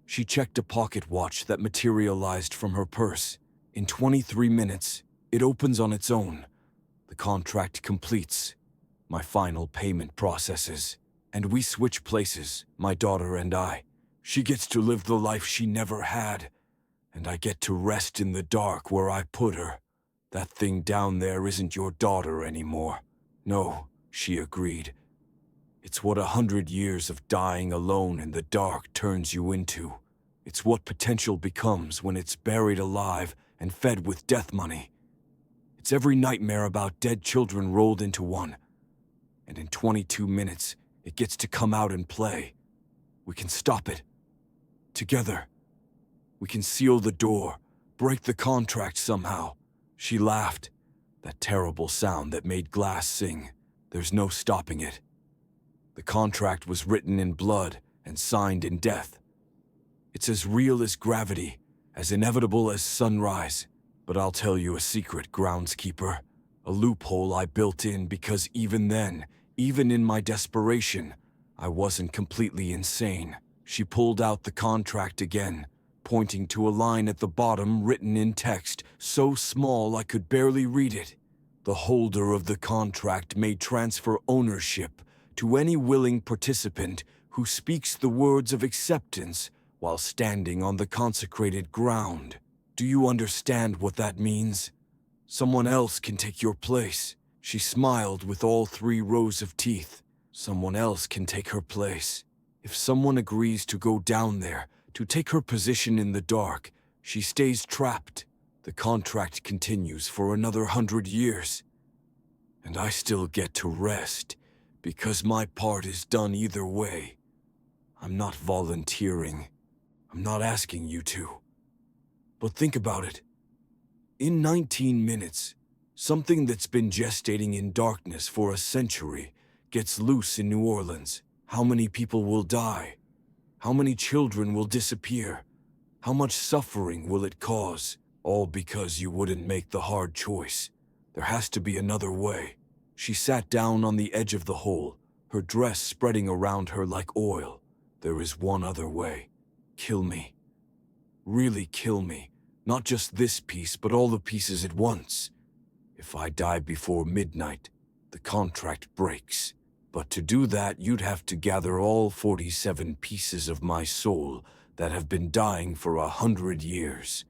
She checked a pocket watch that materialized from her purse. "In 23 minutes, it opens on its own. The contract completes. My final payment processes. And we switch places, my daughter and I. She gets to live the life she never had, and I get to rest in the dark where I put her. That thing down there isn't your daughter anymore." "No," she agreed. "It's what 100 years of dying alone in the dark turns you into. It's what potential becomes when it's buried alive and fed with death money. It's every nightmare about dead children rolled into one. And in 22 minutes, it gets to come out and play. We can stop it. Together. We can seal the door, break the contract somehow." She laughed, that terrible sound that made glass sing. "There's no stopping it. The contract was written in blood and signed in death. It's as real as gravity, as inevitable as sunrise. But I'll tell you a secret, Groundskeeper. A loophole I built in because even then, even in my desperation, I wasn't completely insane." She pulled out the contract again, pointing to a line at the bottom written in text so small I could barely read it. "The holder of the contract may transfer ownership to any willing participant who speaks the words of acceptance while standing on the consecrated ground." Do you understand what that means? Someone else can take your place. She smiled with all 3 rows of teeth. Someone else can take her place. If someone agrees to go down there, to take her position in the dark, she stays trapped. The contract continues for another 100 years. And I still get to rest, because my part is done either way. I'm not volunteering. I'm not asking you to. But think about it. In 19 minutes, something that's been gestating in darkness for a century gets loose in New Orleans. How many people will die? How many children will disappear? How much suffering will it cause? All because you wouldn't make the hard choice. There has to be another way. She sat down on the edge of the hole, her dress spreading around her like oil. There is one other way. Kill me. Really kill me. Not just this piece, but all the pieces at once. If I die before midnight, the contract breaks. But to do that, you'd have to gather all 47 pieces of my soul that have been dying for 100 years.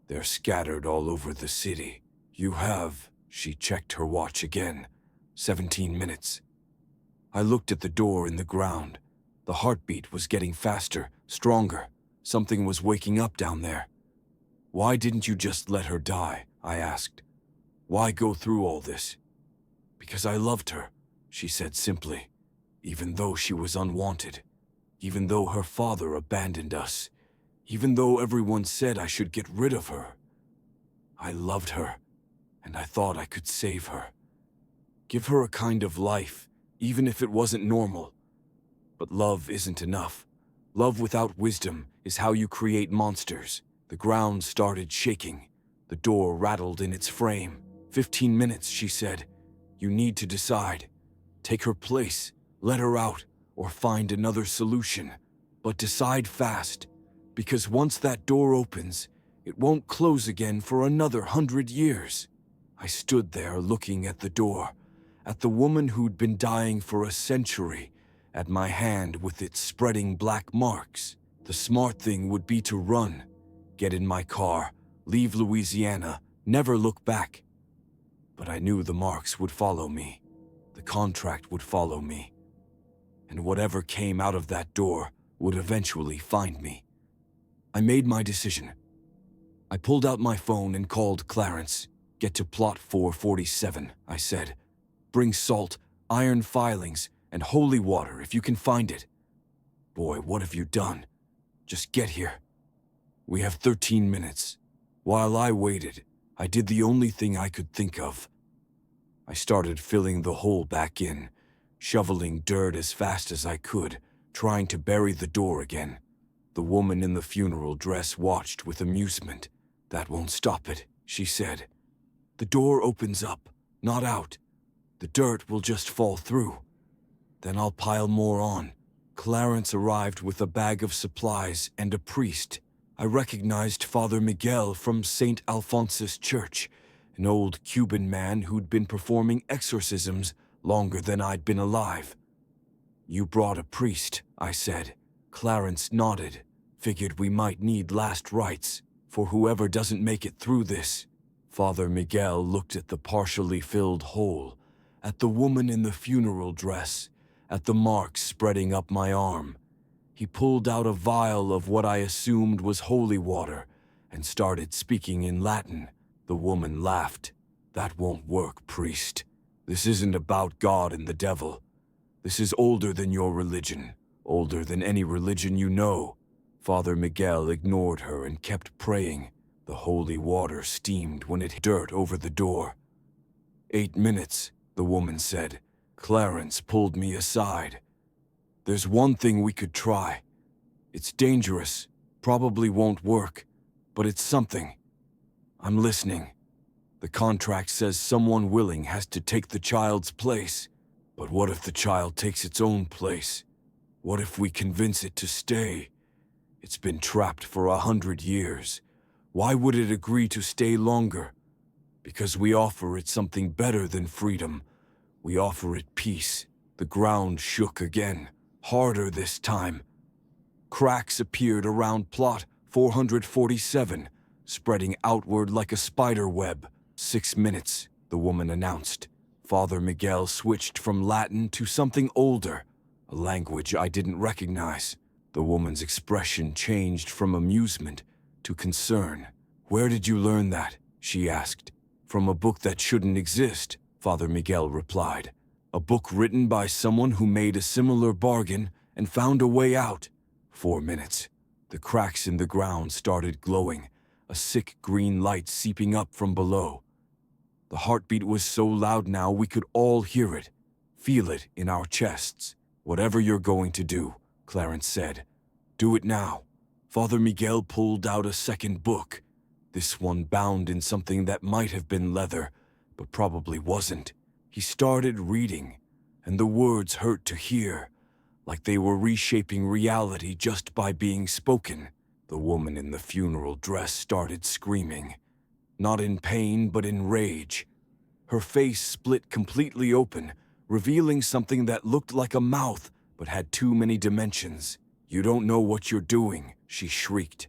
They're scattered all over the city. You have, she checked her watch again, 17 minutes. I looked at the door in the ground. The heartbeat was getting faster, stronger. Something was waking up down there. "Why didn't you just let her die?" I asked. "Why go through all this?" "Because I loved her," she said simply, "even though she was unwanted, even though her father abandoned us, even though everyone said I should get rid of her. I loved her, and I thought I could save her. Give her a kind of life, even if it wasn't normal. But love isn't enough. Love without wisdom is how you create monsters." The ground started shaking. The door rattled in its frame. 15 minutes, she said. "You need to decide. Take her place, let her out, or find another solution. But decide fast, because once that door opens, it won't close again for another 100 years." I stood there looking at the door, at the woman who'd been dying for a century, at my hand with its spreading black marks. The smart thing would be to run. Get in my car, leave Louisiana, never look back. But I knew the marks would follow me. The contract would follow me, and whatever came out of that door would eventually find me. I made my decision. I pulled out my phone and called Clarence. "Get to plot 447, I said. "Bring salt, iron filings, and holy water if you can find it." "Boy, what have you done? Just get here." "We have 13 minutes. While I waited, I did the only thing I could think of. I started filling the hole back in, shoveling dirt as fast as I could, trying to bury the door again. The woman in the funeral dress watched with amusement. "That won't stop it," she said. "The door opens up, not out. The dirt will just fall through. Then I'll pile more on." Clarence arrived with a bag of supplies and a priest. I recognized Father Miguel from St. Alphonsus Church, an old Cuban man who'd been performing exorcisms longer than I'd been alive. "You brought a priest," I said. Clarence nodded. "Figured we might need last rites for whoever doesn't make it through this." Father Miguel looked at the partially filled hole, at the woman in the funeral dress, at the marks spreading up my arm. He pulled out a vial of what I assumed was holy water and started speaking in Latin. The woman laughed. "That won't work, priest. This isn't about God and the devil. This is older than your religion, older than any religion you know." Father Miguel ignored her and kept praying. The holy water steamed when it hit dirt over the door. 8 minutes, the woman said. Clarence pulled me aside. "There's one thing we could try. It's dangerous, probably won't work, but it's something." "I'm listening." "The contract says someone willing has to take the child's place. But what if the child takes its own place? What if we convince it to stay? It's been trapped for 100 years. Why would it agree to stay longer? Because we offer it something better than freedom. We offer it peace." The ground shook again, harder this time. Cracks appeared around plot 447, spreading outward like a spider web. 6 minutes, the woman announced. Father Miguel switched from Latin to something older, a language I didn't recognize. The woman's expression changed from amusement to concern. "Where did you learn that?" she asked. "From a book that shouldn't exist," Father Miguel replied. "A book written by someone who made a similar bargain and found a way out." 4 minutes. The cracks in the ground started glowing, a sick green light seeping up from below. The heartbeat was so loud now we could all hear it, feel it in our chests. "Whatever you're going to do," Clarence said, "do it now." Father Miguel pulled out a second book, this one bound in something that might have been leather, but probably wasn't. He started reading, and the words hurt to hear, like they were reshaping reality just by being spoken. The woman in the funeral dress started screaming, not in pain but in rage. Her face split completely open, revealing something that looked like a mouth but had too many dimensions. "You don't know what you're doing," she shrieked.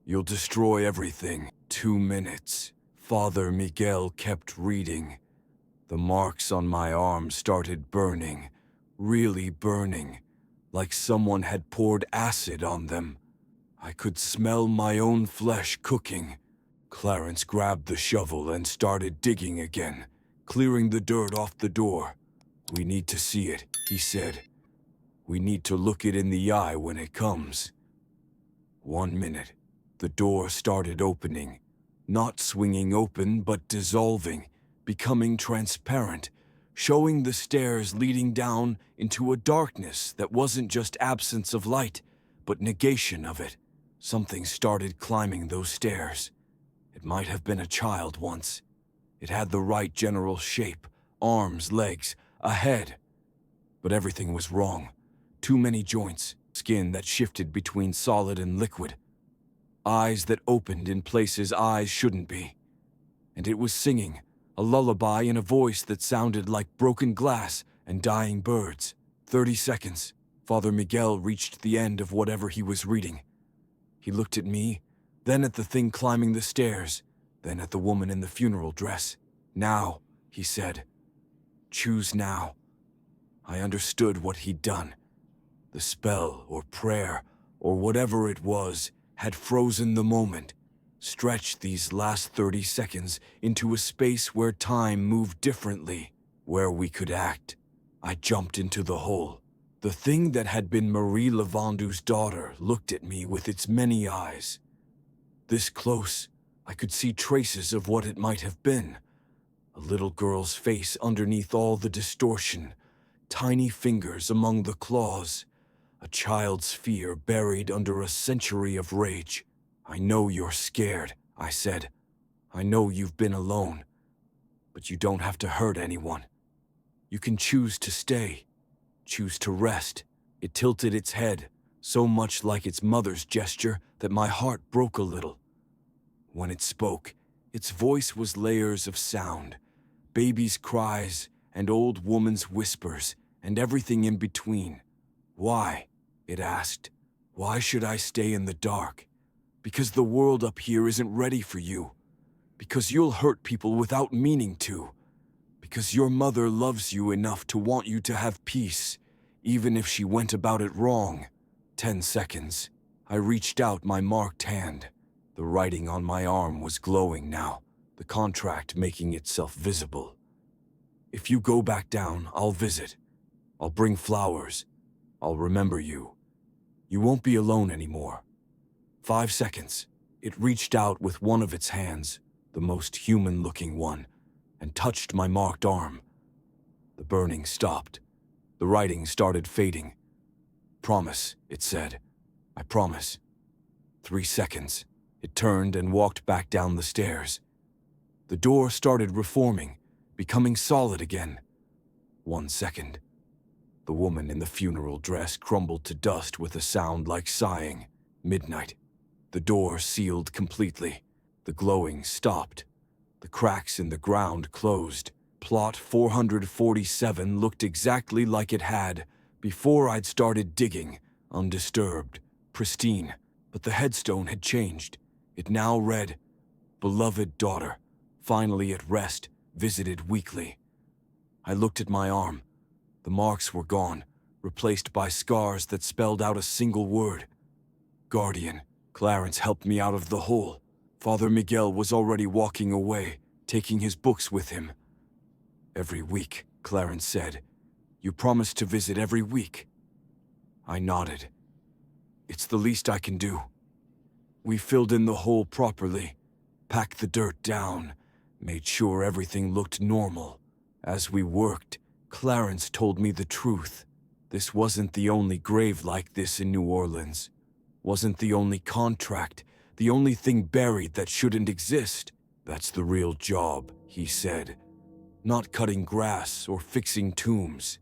"You'll destroy everything." 2 minutes. Father Miguel kept reading. The marks on my arm started burning, really burning, like someone had poured acid on them. I could smell my own flesh cooking. Clarence grabbed the shovel and started digging again, clearing the dirt off the door. "We need to see it," he said. "We need to look it in the eye when it comes." 1 minute. The door started opening, not swinging open but dissolving, becoming transparent, showing the stairs leading down into a darkness that wasn't just absence of light, but negation of it. Something started climbing those stairs. It might have been a child once. It had the right general shape, arms, legs, a head. But everything was wrong. Too many joints, skin that shifted between solid and liquid, eyes that opened in places eyes shouldn't be. And it was singing, a lullaby in a voice that sounded like broken glass and dying birds. 30 seconds. Father Miguel reached the end of whatever he was reading. He looked at me, then at the thing climbing the stairs, then at the woman in the funeral dress. "Now," he said. "Choose now. I understood what he'd done. The spell or prayer or whatever it was had frozen the moment, stretched these last 30 seconds into a space where time moved differently, where we could act. I jumped into the hole. The thing that had been Marie Levandou's daughter looked at me with its many eyes. This close, I could see traces of what it might have been. A little girl's face underneath all the distortion, tiny fingers among the claws, a child's fear buried under a century of rage. "I know you're scared," I said. "I know you've been alone. But you don't have to hurt anyone. You can choose to stay, choose to rest." It tilted its head, so much like its mother's gesture that my heart broke a little. When it spoke, its voice was layers of sound, baby's cries and old woman's whispers, and everything in between. "Why?" it asked. "Why should I stay in the dark? Because the world up here isn't ready for you. Because you'll hurt people without meaning to. Because your mother loves you enough to want you to have peace, even if she went about it wrong." 10 seconds. I reached out my marked hand. The writing on my arm was glowing now, the contract making itself visible. "If you go back down, I'll visit. I'll bring flowers. I'll remember you. You won't be alone anymore." 5 seconds. It reached out with one of its hands, the most human-looking one, and touched my marked arm. The burning stopped. The writing started fading. "Promise," it said. "I promise." 3 seconds. It turned and walked back down the stairs. The door started reforming, becoming solid again. 1 second. The woman in the funeral dress crumbled to dust with a sound like sighing. Midnight. The door sealed completely. The glowing stopped. The cracks in the ground closed. Plot 447 looked exactly like it had before I'd started digging, undisturbed, pristine. But the headstone had changed. It now read, "Beloved daughter, finally at rest, visited weekly." I looked at my arm. The marks were gone, replaced by scars that spelled out a single word. "Guardian." Clarence helped me out of the hole. Father Miguel was already walking away, taking his books with him. "Every week," Clarence said. "You promised to visit every week." I nodded. "It's the least I can do." We filled in the hole properly, packed the dirt down, made sure everything looked normal. As we worked, Clarence told me the truth. This wasn't the only grave like this in New Orleans. Wasn't the only contract, the only thing buried that shouldn't exist. "That's the real job," he said. "Not cutting grass or fixing tombs.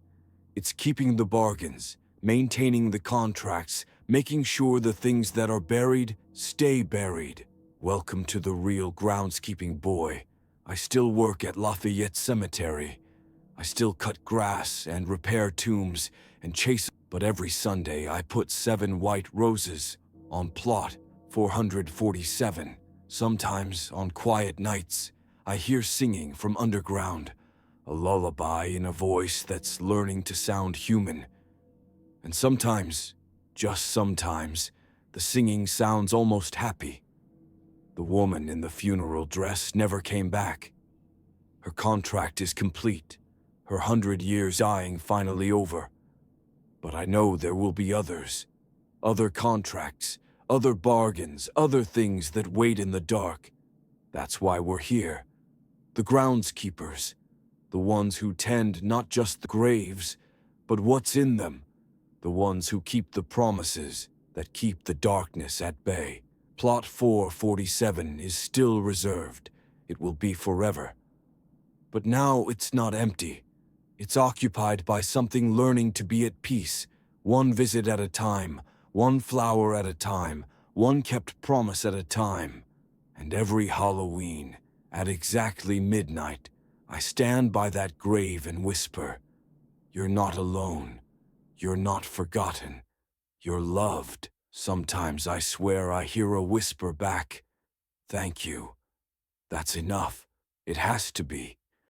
It's keeping the bargains, maintaining the contracts, making sure the things that are buried stay buried." Welcome to the real groundskeeping, boy. I still work at Lafayette Cemetery. I still cut grass and repair tombs and chase. But every Sunday I put 7 white roses on plot 447. Sometimes on quiet nights, I hear singing from underground, a lullaby in a voice that's learning to sound human. And sometimes, just sometimes, the singing sounds almost happy. The woman in the funeral dress never came back. Her contract is complete, her 100 years dying finally over. But I know there will be others. Other contracts, other bargains, other things that wait in the dark. That's why we're here. The groundskeepers, the ones who tend not just the graves, but what's in them. The ones who keep the promises that keep the darkness at bay. Plot 447 is still reserved. It will be forever. But now it's not empty. It's occupied by something learning to be at peace, one visit at a time, one flower at a time, one kept promise at a time. And every Halloween, at exactly midnight, I stand by that grave and whisper, "You're not alone. You're not forgotten. You're loved." Sometimes I swear I hear a whisper back, "Thank you." That's enough. It has to be.